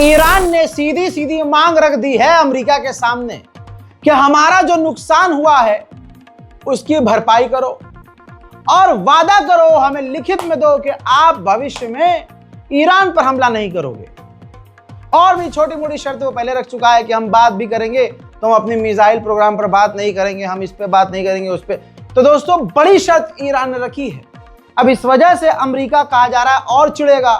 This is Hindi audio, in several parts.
ईरान ने सीधी सीधी मांग रख दी है अमेरिका के सामने कि हमारा जो नुकसान हुआ है उसकी भरपाई करो और वादा करो, हमें लिखित में दो कि आप भविष्य में ईरान पर हमला नहीं करोगे। और भी छोटी मोटी शर्तें वो पहले रख चुका है कि हम बात भी करेंगे तो हम अपने मिसाइल प्रोग्राम पर बात नहीं करेंगे, हम इस पे बात नहीं करेंगे, उस पे। तो दोस्तों बड़ी शर्त ईरान ने रखी है। अब इस वजह से अमेरिका कहा जा रहा है और चिढ़ेगा,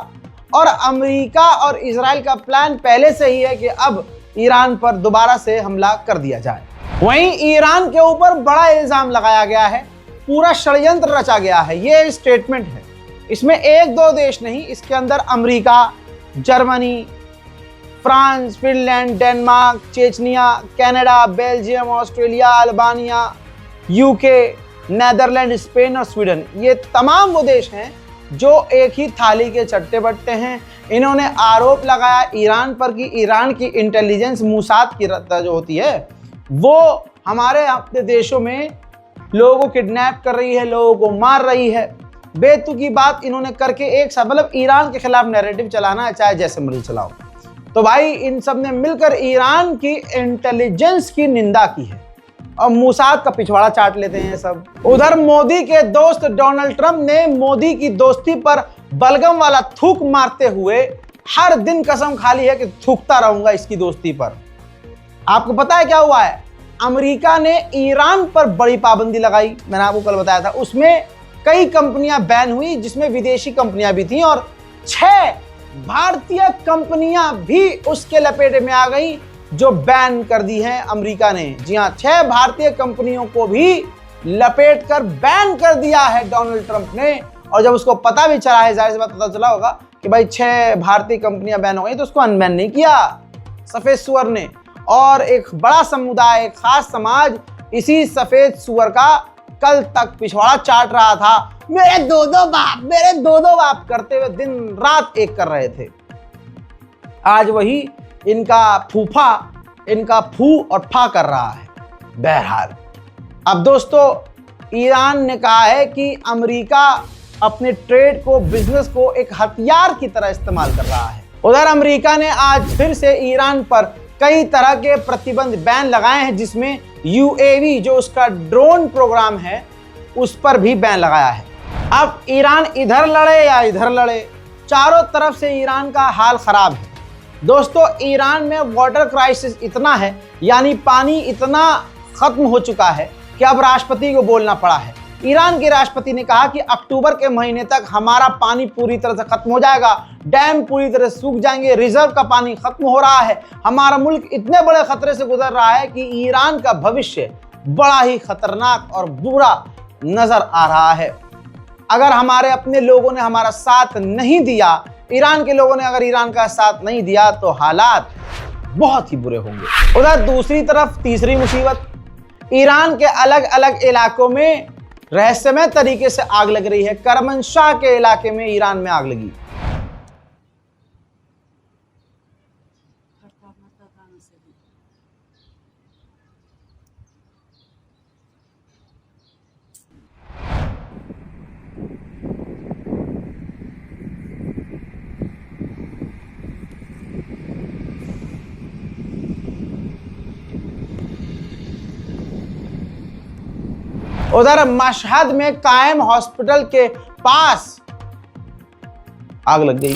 और अमेरिका और इजराइल का प्लान पहले से ही है कि अब ईरान पर दोबारा से हमला कर दिया जाए। वहीं ईरान के ऊपर बड़ा इल्जाम लगाया गया है, पूरा षड्यंत्र रचा गया है। ये स्टेटमेंट है, इसमें एक दो देश नहीं, इसके अंदर America, Germany, France, Finland, Denmark, Chechnya, Canada, Belgium, Australia, Albania, UK, Netherland, Spain और स्वीडन, ये तमाम वो देश हैं जो एक ही थाली के चट्टे बट्टे हैं। इन्होंने आरोप लगाया ईरान पर कि ईरान की इंटेलिजेंस मूसाद की जो होती है वो हमारे अपने देशों में लोगों को किडनैप कर रही है, लोगों को मार रही है। बेतुकी बात इन्होंने करके एक सा मतलब ईरान के खिलाफ नैरेटिव चलाना है, चाहे जैसे मर्जी चलाओ। तो भाई इन सब ने मिलकर ईरान की इंटेलिजेंस की निंदा की है और मूसाद का पिछवाड़ा चाट लेते हैं सब। उधर मोदी के दोस्त डोनाल्ड ट्रंप ने मोदी की दोस्ती पर बलगम वाला थूक मारते हुए हर दिन कसम खा ली है कि थूकता रहूंगा इसकी दोस्ती पर। आपको पता है क्या हुआ है? अमेरिका ने ईरान पर बड़ी पाबंदी लगाई, मैंने आपको कल बताया था। उसमें कई कंपनियां बैन हुई जिसमें विदेशी कंपनियां भी थी, और 6 भारतीय कंपनियां भी उसके लपेटे में आ गई जो बैन कर दी है अमेरिका ने। जी हां, 6 भारतीय कंपनियों को भी लपेट कर बैन कर दिया है डोनाल्ड ट्रंप ने। और जब उसको पता भी चला है, जाहिर सी बात पता चला होगा कि भाई 6 भारतीय कंपनियां बैन हो गई, तो उसको अनबैन नहीं किया सफेद सुअर ने। और एक बड़ा समुदाय, एक खास समाज इसी सफेद सुअर का कल तक पिछवाड़ा चाट रहा था। मेरे दो दो बाप करते हुए दिन रात एक कर रहे थे। आज वही इनका फूफा इनका फू और फा कर रहा है। बहरहाल अब दोस्तों ईरान ने कहा है कि अमेरिका अपने ट्रेड को, बिजनेस को एक हथियार की तरह इस्तेमाल कर रहा है। उधर अमेरिका ने आज फिर से ईरान पर कई तरह के प्रतिबंध, बैन लगाए हैं, जिसमें यूएवी जो उसका ड्रोन प्रोग्राम है उस पर भी बैन लगाया है। अब ईरान इधर लड़े या इधर लड़े, चारों तरफ से ईरान का हाल खराब है। दोस्तों ईरान में वाटर क्राइसिस इतना है, यानी पानी इतना खत्म हो चुका है कि अब राष्ट्रपति को बोलना पड़ा है। ईरान के राष्ट्रपति ने कहा कि अक्टूबर के महीने तक हमारा पानी पूरी तरह से खत्म हो जाएगा, डैम पूरी तरह सूख जाएंगे, रिजर्व का पानी खत्म हो रहा है, हमारा मुल्क इतने बड़े खतरे से गुजर रहा है कि ईरान का भविष्य बड़ा ही खतरनाक और बुरा नजर आ रहा है। अगर हमारे अपने लोगों ने हमारा साथ नहीं दिया, ईरान के लोगों ने अगर ईरान का साथ नहीं दिया, तो हालात बहुत ही बुरे होंगे। उधर दूसरी तरफ तीसरी मुसीबत, ईरान के अलग अलग इलाकों में रहस्यमय तरीके से आग लग रही है। करमनशाह के इलाके में ईरान में आग लगी। उधर मशहद में कायम हॉस्पिटल के पास आग लग गई।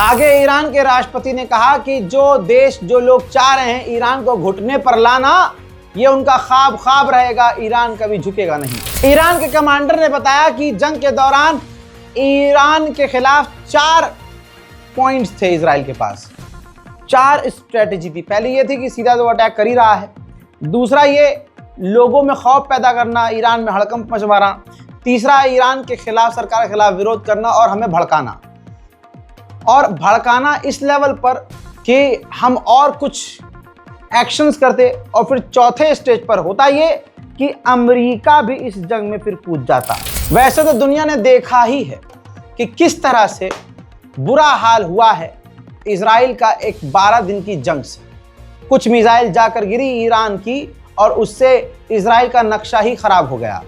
आगे ईरान के राष्ट्रपति ने कहा कि जो देश, जो लोग चाह रहे हैं ईरान को घुटने पर लाना, ये उनका ख्वाब रहेगा, ईरान कभी झुकेगा नहीं। ईरान के कमांडर ने बताया कि जंग के दौरान ईरान के खिलाफ 4 पॉइंट्स थे इजराइल के पास, 4 स्ट्रेटेजी थी। पहली ये थी कि सीधा तो अटैक कर ही रहा है, दूसरा ये लोगों में खौफ पैदा करना, ईरान में हड़कंप मचवाना, तीसरा ईरान के खिलाफ, सरकार के खिलाफ विरोध करना और हमें भड़काना, और भड़काना इस लेवल पर कि हम और कुछ एक्शंस करते, और फिर चौथे स्टेज पर होता ये कि अमेरिका भी इस जंग में फिर कूद जाता। वैसे तो दुनिया ने देखा ही है कि किस तरह से बुरा हाल हुआ है इजराइल का एक 12 दिन की जंग से। कुछ मिसाइल जाकर गिरी ईरान की और उससे इजराइल का नक्शा ही खराब हो गया।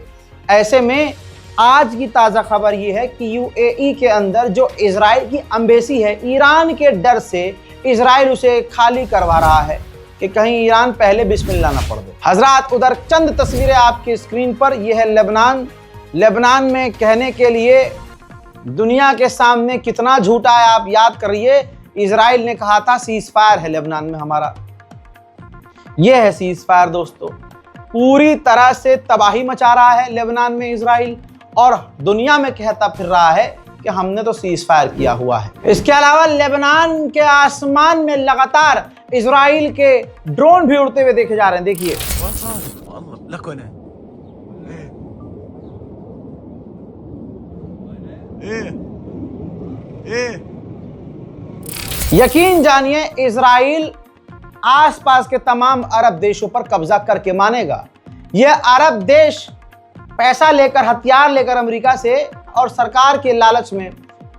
ऐसे में आज की ताज़ा खबर यह है कि यूएई के अंदर जो इजराइल की एम्बेसी है, ईरान के डर से इजराइल उसे खाली करवा रहा है कि कहीं ईरान पहले बिस्मिल्लाह ना पढ़ दे। हजरात, उधर चंद तस्वीरें आपकी स्क्रीन पर। यह है लेबनान। लेबनान में कहने के लिए दुनिया के सामने कितना झूठा है आप याद करिए। इजराइल ने कहा था सीज फायर है लेबनान में हमारा। यह है सीज फायर दोस्तों। पूरी तरह से तबाही मचा रहा है लेबनान में इजराइल और दुनिया में कहता फिर रहा है कि हमने तो सीज फायर किया हुआ है। इसके अलावा लेबनान के आसमान में लगातार इजराइल के ड्रोन भी उड़ते हुए देखे जा रहे हैं। देखिए यकीन जानिए इजराइल आसपास के तमाम अरब देशों पर कब्जा करके मानेगा। यह अरब देश पैसा लेकर, हथियार लेकर अमेरिका से और सरकार के लालच में,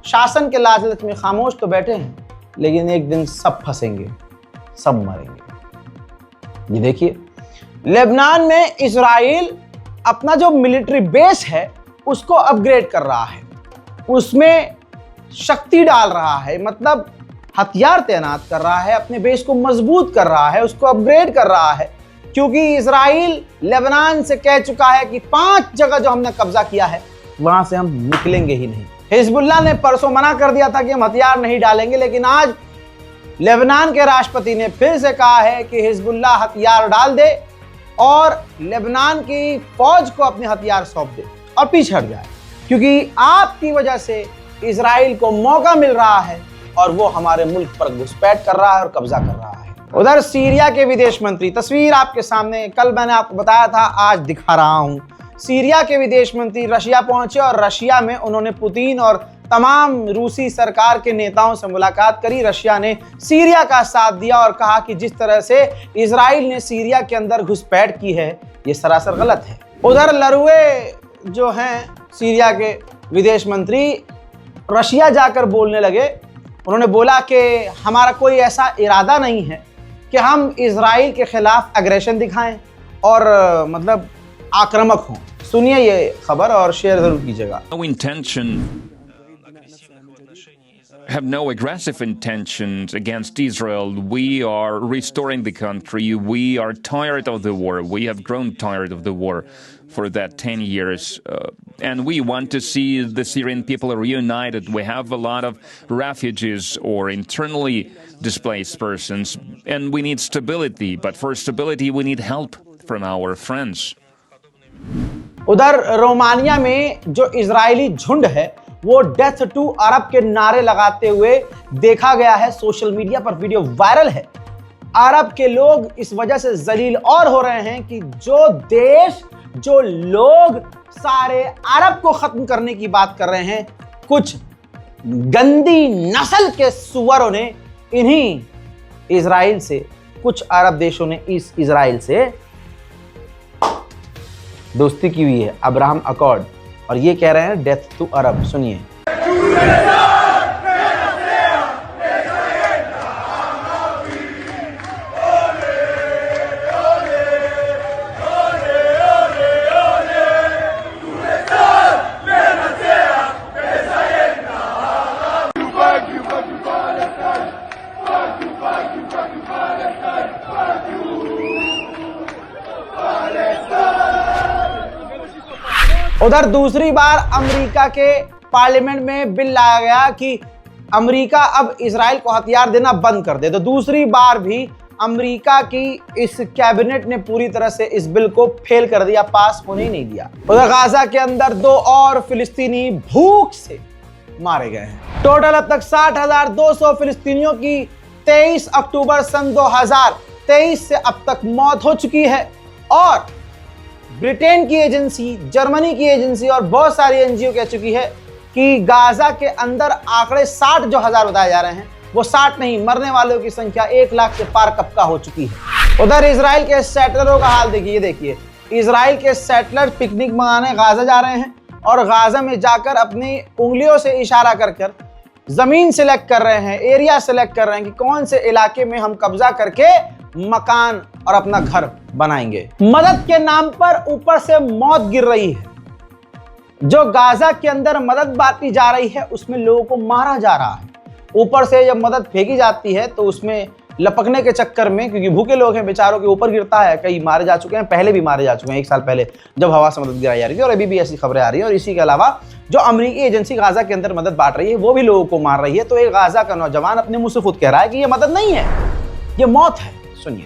शासन के लालच में खामोश तो बैठे हैं, लेकिन एक दिन सब फंसेंगे, सब मरेंगे। ये देखिए लेबनान में इजराइल अपना जो मिलिट्री बेस है उसको अपग्रेड कर रहा है, उसमें शक्ति डाल रहा है, मतलब हथियार तैनात कर रहा है, अपने बेस को मजबूत कर रहा है, उसको अपग्रेड कर रहा है। क्योंकि इजराइल लेबनान से कह चुका है कि 5 जगह जो हमने कब्जा किया है वहां से हम निकलेंगे ही नहीं। हिजबुल्लाह ने परसों मना कर दिया था कि हम हथियार नहीं डालेंगे, लेकिन आज लेबनान के राष्ट्रपति ने फिर से कहा है कि हिजबुल्लाह हथियार डाल दे और लेबनान की फौज को अपने हथियार सौंप दे और पीछे हट जाए, क्योंकि आपकी वजह से इजराइल को मौका मिल रहा है और वो हमारे मुल्क पर घुसपैठ कर रहा है और कब्जा कर रहा है। उधर सीरिया के विदेश मंत्री, तस्वीर आपके सामने, कल मैंने आपको बताया था, आज दिखा रहा हूं। सीरिया के विदेश मंत्री रशिया पहुंचे और रशिया में उन्होंने पुतिन और तमाम रूसी सरकार के नेताओं से मुलाकात करी। रशिया ने सीरिया का साथ दिया और कहा कि जिस तरह से इजराइल ने सीरिया के अंदर घुसपैठ की है ये सरासर गलत है। उधर लरुए जो हैं सीरिया के विदेश मंत्री रशिया जाकर बोलने लगे। उन्होंने बोला कि हमारा कोई ऐसा इरादा नहीं है कि हम इजराइल के खिलाफ एग्रेशन दिखाएं और मतलब आक्रामक हों। सुनिए ये खबर और शेयर जरूर कीजिएगा। Have no aggressive intentions against Israel. We are restoring the country. We are tired of the war. We have grown tired of the war for that 10 years. And we want to see the Syrian people reunited. We have a lot of refugees or internally displaced persons. And we need stability. But for stability, we need help from our friends. उधर रोमानिया में जो इजरायली झुंड है वो डेथ टू अरब के नारे लगाते हुए देखा गया है। सोशल मीडिया पर वीडियो वायरल है। अरब के लोग इस वजह से जलील और हो रहे हैं कि जो देश, जो लोग सारे अरब को खत्म करने की बात कर रहे हैं, कुछ गंदी नस्ल के सुअरों ने इन्हीं इजराइल से, कुछ अरब देशों ने इस इजराइल से दोस्ती की हुई है, अब्राहम अकॉर्ड, और ये कह रहे हैं डेथ टू अरब। सुनिए। उधर दूसरी बार अमेरिका के पार्लियामेंट में बिल लाया गया कि अमेरिका अब इजराइल को हथियार देना बंद कर दे। तो दूसरी बार भी अमेरिका की इस कैबिनेट ने पूरी तरह से इस बिल को फेल कर दिया, पास होने ही नहीं दिया। उधर गाजा के अंदर 2 और फिलिस्तीनी भूख से मारे गए हैं। टोटल अब तक 60,200 फिलिस्तीनियों की 23 अक्टूबर सन 2023 से अब तक मौत हो चुकी है। और ब्रिटेन की एजेंसी, जर्मनी की एजेंसी और बहुत सारी एनजीओ कह चुकी है कि गाजा के अंदर आंकड़े 60,000 बताए जा रहे हैं, वो 60 नहीं, मरने वालों की संख्या 1 लाख से पार कब का हो चुकी है। उधर इजराइल के सेटलरों का हाल देखिए, देखिए इजराइल के सेटलर पिकनिक मनाने गाजा जा रहे हैं और गाजा में जाकर अपनी उंगलियों से इशारा कर कर जमीन सिलेक्ट कर रहे हैं, एरिया सिलेक्ट कर रहे हैं कि कौन से इलाके में हम कब्जा करके मकान और अपना घर बनाएंगे। मदद के नाम पर ऊपर से मौत गिर रही है। जो गाजा के अंदर मदद बांटी जा रही है उसमें लोगों को मारा जा रहा है। ऊपर से जब मदद फेंकी जाती है तो उसमें लपकने के चक्कर में, क्योंकि भूखे लोग हैं बेचारों के ऊपर गिरता है, कई मारे जा चुके हैं, पहले भी मारे जा चुके हैं 1 साल पहले जब हवा से मदद गिराई जा रही थी, और अभी भी ऐसी खबरें आ रही है। और इसी के अलावा जो अमेरिकी एजेंसी गाजा के अंदर मदद बांट रही है वो भी लोगों को मार रही है। तो एक गाजा का नौजवान अपने मुंह से खुद कह रहा है कि ये मदद नहीं है, ये मौत है। सुनिए।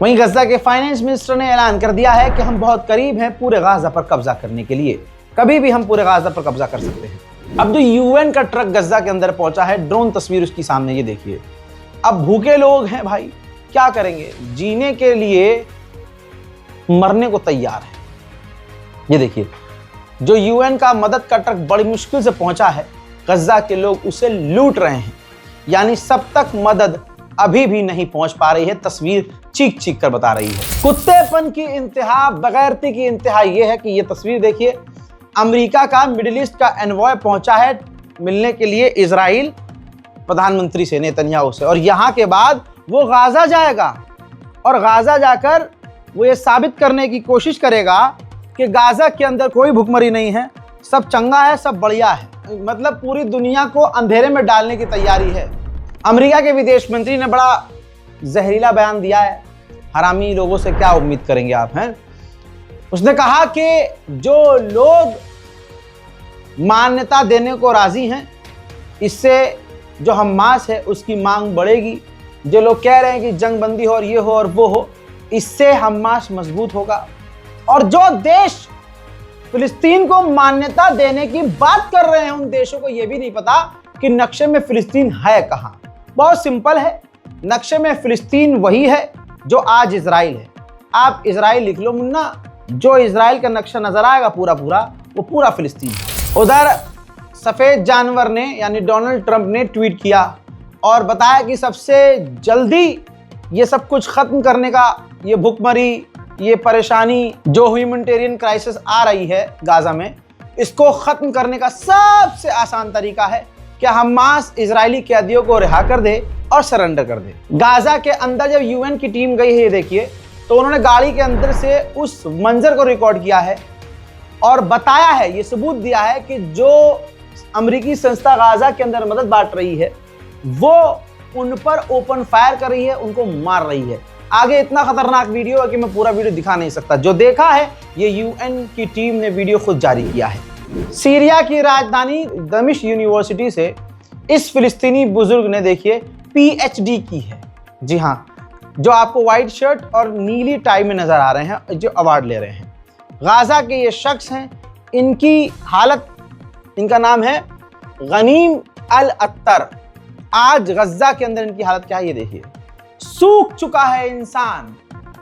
वहीं गजा के फाइनेंस मिनिस्टर ने ऐलान कर दिया है कि हम बहुत करीब हैं पूरे गाजा पर कब्जा करने के लिए, कभी भी हम पूरे गाजा पर कब्जा कर सकते हैं। अब जो यूएन का ट्रक गजा के अंदर पहुंचा है, ड्रोन तस्वीर उसकी सामने, ये देखिए। अब भूखे लोग हैं भाई, क्या करेंगे, जीने के लिए मरने को तैयार है। ये देखिए, जो यूएन का मदद का ट्रक बड़ी मुश्किल से पहुंचा है, गजा के लोग उसे लूट रहे हैं, यानी सब तक मदद अभी भी नहीं पहुंच पा रही है। तस्वीर चीख चीख कर बता रही है। कुत्तेपन की इंतहा, बगैरती की इंतहा यह है कि ये तस्वीर देखिए, अमेरिका का मिडिल ईस्ट का एनवॉय पहुंचा है मिलने के लिए इजराइल प्रधानमंत्री से, नेतन्याहू से, और यहां के बाद वो गाजा जाएगा और गाजा जाकर वो ये साबित करने की कोशिश करेगा कि गाजा के अंदर कोई भुखमरी नहीं है, सब चंगा है, सब बढ़िया है। मतलब पूरी दुनिया को अंधेरे में डालने की तैयारी है। अमेरिका के विदेश मंत्री ने बड़ा जहरीला बयान दिया है। हरामी लोगों से क्या उम्मीद करेंगे आप, हैं? उसने कहा कि जो लोग मान्यता देने को राजी हैं, इससे जो हमास है उसकी मांग बढ़ेगी। जो लोग कह रहे हैं कि जंग बंदी हो और ये हो और वो हो, इससे हमास मजबूत होगा। और जो देश फिलिस्तीन को मान्यता देने की बात कर रहे हैं, उन देशों को यह भी नहीं पता कि नक्शे में फिलिस्तीन है कहां। बहुत सिंपल है, नक्शे में फिलिस्तीन वही है जो आज इजराइल है। आप इजराइल लिख लो मुन्ना, जो इजराइल का नक्शा नजर आएगा पूरा पूरा, वो पूरा फिलिस्तीन है। उधर सफेद जानवर ने यानी डोनाल्ड ट्रंप ने ट्वीट किया और बताया कि सबसे जल्दी ये सब कुछ खत्म करने का, ये भुखमरी, ये परेशानी, जो ह्यूमैनिटेरियन क्राइसिस आ रही है गाजा में, इसको खत्म करने का सबसे आसान तरीका है कि हमास इजरायली कैदियों को रिहा कर दे और सरेंडर कर दे। गाजा के अंदर जब यूएन की टीम गई है, ये देखिए, तो उन्होंने गाड़ी के अंदर से उस मंजर को रिकॉर्ड किया है और बताया है, ये सबूत दिया है कि जो अमेरिकी संस्था गाजा के अंदर मदद बांट रही है वो उन पर ओपन फायर कर रही है, उनको मार रही है। आगे इतना खतरनाक वीडियो है कि मैं पूरा वीडियो दिखा नहीं सकता। जो देखा है ये यूएन की टीम ने वीडियो खुद जारी किया है। सीरिया की राजधानी दमिश्क यूनिवर्सिटी से इस फिलिस्तीनी बुजुर्ग ने देखिए पीएचडी की है। जी हाँ, जो आपको व्हाइट शर्ट और नीली टाई में नजर आ रहे हैं, जो अवार्ड ले रहे हैं। गाजा के ये शख्स हैं, इनकी हालत, इनका नाम है गनीम अल अत्तर। आज गजा के अंदर इनकी हालत क्या है ये देखिए। सूख चुका है इंसान,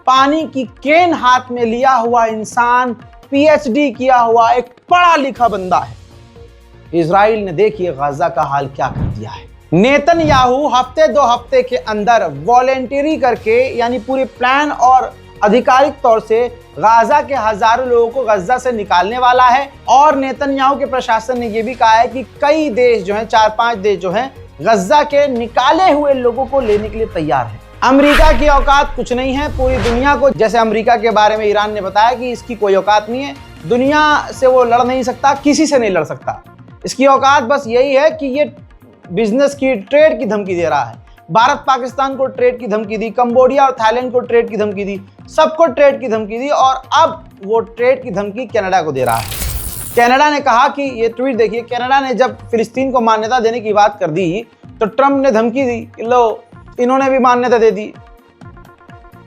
पानी की केन हाथ में लिया हुआ इंसान, पीएचडी किया हुआ एक पढ़ा लिखा बंदा है। इजराइल ने देखिए गजा का हाल क्या कर दिया है। नेतन्याहू हफ्ते 2 हफ्ते के अंदर वॉलेंटरी करके, यानी पूरे प्लान और आधिकारिक तौर से गाजा के हजारों लोगों को गजा से निकालने वाला है। और नेतन्याहू के प्रशासन ने यह भी कहा है कि कई देश जो हैं, 4-5 देश जो हैं, गजा के निकाले हुए लोगों को लेने के लिए तैयार है। अमेरिका की औकात कुछ नहीं है पूरी दुनिया को, जैसे अमेरिका के बारे में ईरान ने बताया कि इसकी कोई औकात नहीं है, दुनिया से वो लड़ नहीं सकता, किसी से नहीं लड़ सकता। इसकी औकात बस यही है कि ये बिजनेस की, ट्रेड की धमकी दे रहा है। भारत पाकिस्तान को ट्रेड की धमकी दी, कंबोडिया और थाईलैंड को ट्रेड की धमकी दी, सबको ट्रेड की धमकी दी, और अब वो ट्रेड की धमकी कनाडा को दे रहा है। कनाडा ने कहा कि, ये ट्वीट देखिए, कनाडा ने जब फिलिस्तीन को मान्यता देने की बात कर दी तो ट्रंप ने धमकी दी कि लो इन्होंने भी मान्यता दे दी।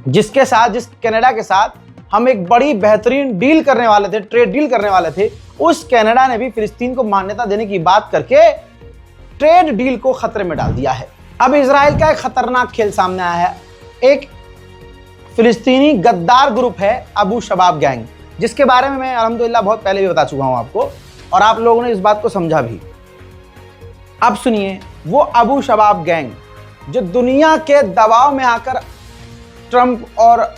जिस कनाडा के साथ हम एक बड़ी बेहतरीन डील करने वाले थे, ट्रेड डील करने वाले थे, उस कनाडा ने भी फिलिस्तीन को मान्यता देने की बात करके ट्रेड डील को खतरे में डाल दिया है। अब इजराइल का एक खतरनाक खेल सामने आया है। एक फिलिस्तीनी गद्दार ग्रुप है अबू शबाब गैंग, जिसके बारे में मैं अल्हम्दुलिल्लाह बहुत पहले भी बता चुका हूं आपको, और आप लोगों ने इस बात को समझा भी। अब सुनिए, वो अबू शबाब गैंग जो दुनिया के दबाव में आकर ट्रंप और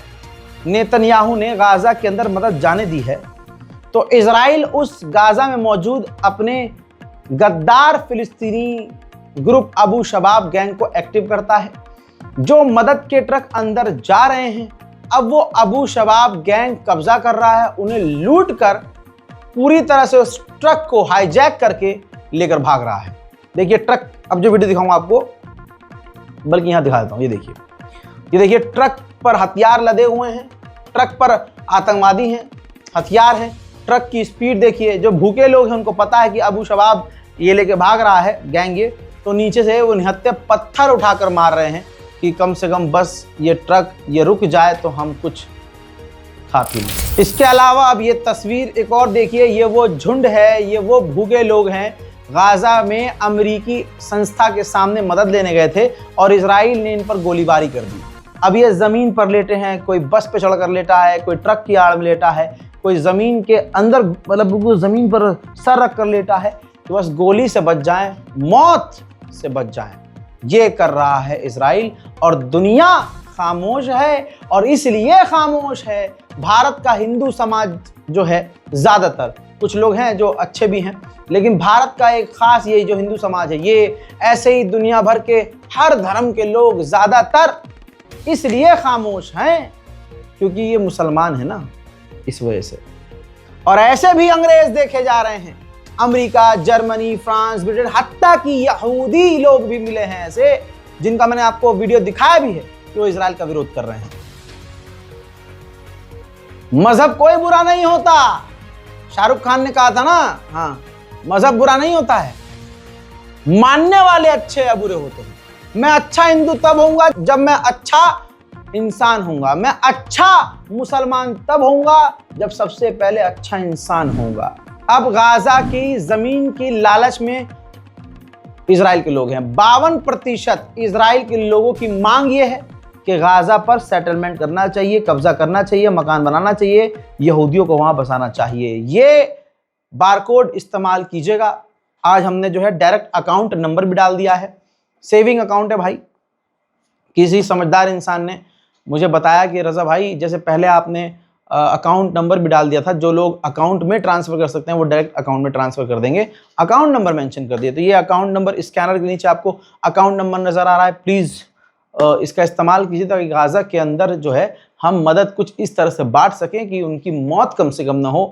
नेतन्याहू ने गाजा के अंदर मदद जाने दी है, तो इजराइल उस गाजा में मौजूद अपने गद्दार फिलिस्तीनी ग्रुप अबू शबाब गैंग को एक्टिव करता है। जो मदद के ट्रक अंदर जा रहे हैं, अब वो अबू शबाब गैंग कब्जा कर रहा है, उन्हें लूट कर पूरी तरह से उस ट्रक को हाईजैक करके लेकर भाग रहा है। देखिए ट्रक, अब जो वीडियो दिखाऊंगा आपको, बल्कि यहां दिखा देता हूं, ये देखिए ट्रक पर हथियार लदे हुए हैं, ट्रक पर आतंकवादी हैं, हथियार हैं, ट्रक की स्पीड देखिए। जो भूखे लोग हैं उनको पता है कि अबू शबाब ये लेके भाग रहा है गैंग, ये तो नीचे से वो निहत्थे पत्थर उठाकर मार रहे हैं कि कम से कम बस ये ट्रक ये रुक जाए तो हम कुछ खा पी लें। इसके अलावा अब ये तस्वीर एक और देखिए, ये वो झुंड है, ये वो भूखे लोग हैं, गाजा में अमेरिकी संस्था के सामने मदद लेने गए थे और इजराइल ने इन पर गोलीबारी कर दी। अब ये ज़मीन पर लेटे हैं, कोई बस पे चढ़कर लेटा है, कोई ट्रक की आड़ में लेटा है, कोई ज़मीन के अंदर, मतलब ज़मीन पर सर रख कर लेटा है कि बस गोली से बच जाएं, मौत से बच जाएं। ये कर रहा है इजराइल, और दुनिया खामोश है, और इसलिए खामोश है भारत का हिंदू समाज जो है, ज़्यादातर कुछ लोग हैं जो अच्छे भी हैं, लेकिन भारत का एक खास यही जो हिंदू समाज है, ये ऐसे ही दुनिया भर के हर धर्म के लोग ज़्यादातर इसलिए खामोश हैं क्योंकि ये मुसलमान है ना, इस वजह से। और ऐसे भी अंग्रेज देखे जा रहे हैं, अमेरिका, जर्मनी, फ्रांस, ब्रिटेन, हत्ता कि यहूदी लोग भी मिले हैं ऐसे, जिनका मैंने आपको वीडियो दिखाया भी है कि वो इजराइल का विरोध कर रहे हैं। मजहब कोई बुरा नहीं होता, शाहरुख खान ने कहा था ना, हाँ, मजहब बुरा नहीं होता है, मानने वाले अच्छे या बुरे होते हैं। मैं अच्छा हिंदू तब होऊंगा जब मैं अच्छा इंसान होऊंगा, मैं अच्छा मुसलमान तब होऊंगा जब सबसे पहले अच्छा इंसान होऊंगा। अब गाजा की जमीन की लालच में इजराइल के लोग हैं। 52% इजराइल के लोगों की मांग यह है कि गाजा पर सेटलमेंट करना चाहिए, कब्जा करना चाहिए, मकान बनाना चाहिए, यहूदियों को वहां बसाना चाहिए। ये बारकोड इस्तेमाल कीजिएगा। आज हमने जो है डायरेक्ट अकाउंट नंबर भी डाल दिया है, सेविंग अकाउंट है भाई। किसी समझदार इंसान ने मुझे बताया कि रज़ा भाई, जैसे पहले आपने अकाउंट नंबर भी डाल दिया था, जो लोग अकाउंट में ट्रांसफ़र कर सकते हैं वो डायरेक्ट अकाउंट में ट्रांसफ़र कर देंगे, अकाउंट नंबर मेंशन कर दिया। तो ये अकाउंट नंबर, स्कैनर के नीचे आपको अकाउंट नंबर नज़र आ रहा है, प्लीज़ इसका इस्तेमाल कीजिए ताकि गाज़ा के अंदर जो है हम मदद कुछ इस तरह से बांट सकें कि उनकी मौत कम से कम ना हो,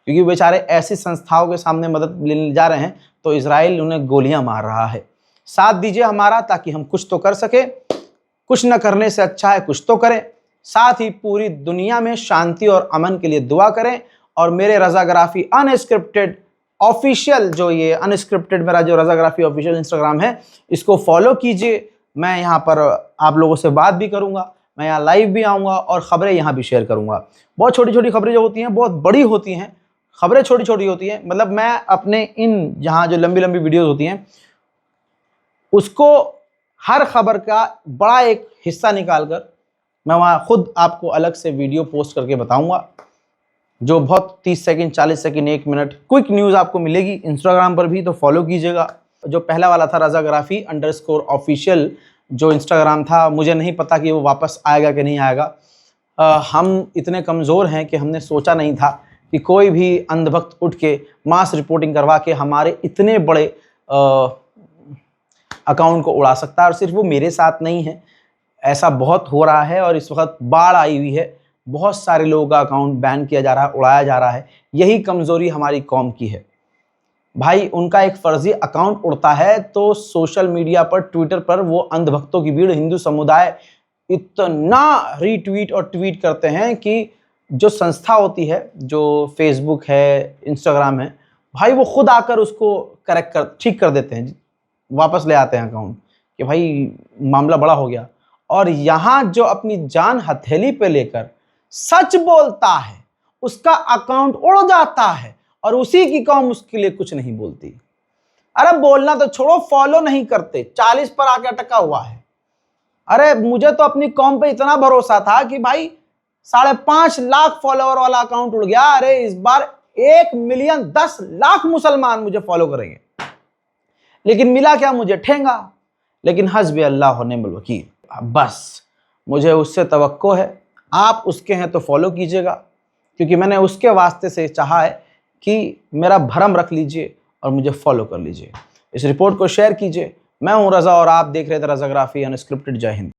क्योंकि बेचारे ऐसी संस्थाओं के सामने मदद लेने जा रहे हैं तो इजराइल उन्हें गोलियां मार रहा है। साथ दीजिए हमारा ताकि हम कुछ तो कर सके, कुछ न करने से अच्छा है कुछ तो करें। साथ ही पूरी दुनिया में शांति और अमन के लिए दुआ करें। और मेरे रज़ाग्राफी अनस्क्रिप्टेड ऑफिशियल, जो ये अनस्क्रिप्टेड मेरा जो रज़ाग्राफी ऑफिशियल इंस्टाग्राम है, इसको फॉलो कीजिए। मैं यहाँ पर आप लोगों से बात भी करूँगा, मैं यहाँ लाइव भी आऊँगा और ख़बरें यहाँ भी शेयर करूँगा। बहुत छोटी छोटी खबरें जो होती हैं बहुत बड़ी होती हैं, खबरें छोटी छोटी होती हैं। मतलब मैं अपने इन जहाँ जो लंबी लंबी वीडियोज़ होती हैं उसको हर खबर का बड़ा एक हिस्सा निकालकर मैं वहाँ खुद आपको अलग से वीडियो पोस्ट करके बताऊँगा, जो बहुत 30 second, 40 second, 1 minute quick news आपको मिलेगी। इंस्टाग्राम पर भी तो फॉलो कीजिएगा। जो पहला वाला था रज़ाग्राफी _ऑफिशियल जो इंस्टाग्राम था, मुझे नहीं पता कि वो वापस आएगा कि नहीं आएगा। हम इतने कमज़ोर हैं कि हमने सोचा नहीं था कि कोई भी अंधभक्त उठ के मास रिपोर्टिंग करवा के हमारे इतने बड़े अकाउंट को उड़ा सकता है। और सिर्फ वो मेरे साथ नहीं है, ऐसा बहुत हो रहा है। और इस वक्त बाढ़ आई हुई है, बहुत सारे लोगों का अकाउंट बैन किया जा रहा है, उड़ाया जा रहा है। यही कमज़ोरी हमारी कौम की है। भाई उनका एक फर्जी अकाउंट उड़ता है तो सोशल मीडिया पर, ट्विटर पर वो अंधभक्तों की भीड़, हिंदू समुदाय इतना रीट्वीट और ट्वीट करते हैं कि जो संस्था होती है, जो फेसबुक है, इंस्टाग्राम है, भाई वो खुद आकर उसको ठीक कर देते हैं, वापस ले आते हैं अकाउंट कि भाई मामला बड़ा हो गया। और यहाँ जो अपनी जान हथेली पे लेकर सच बोलता है उसका अकाउंट उड़ जाता है और उसी की कौम उसके लिए कुछ नहीं बोलती। अरे बोलना तो छोड़ो, फॉलो नहीं करते, 40 पर आके अटका हुआ है। अरे मुझे तो अपनी कौम पे इतना भरोसा था कि भाई 5.5 लाख फॉलोवर वाला अकाउंट उड़ गया। अरे इस बार 1 मिलियन 10 लाख मुसलमान मुझे फॉलो करेंगे, लेकिन मिला क्या मुझे? ठेंगा। लेकिन हस्बी अल्लाह व निअमल वकील, बस मुझे उससे तवक्को है, आप उसके हैं तो फॉलो कीजिएगा, क्योंकि मैंने उसके वास्ते से चाहा है कि मेरा भरम रख लीजिए और मुझे फॉलो कर लीजिए। इस रिपोर्ट को शेयर कीजिए। मैं हूं रजा और आप देख रहे थे रजाग्राफी अनस्क्रिप्टेड। जय हिंद।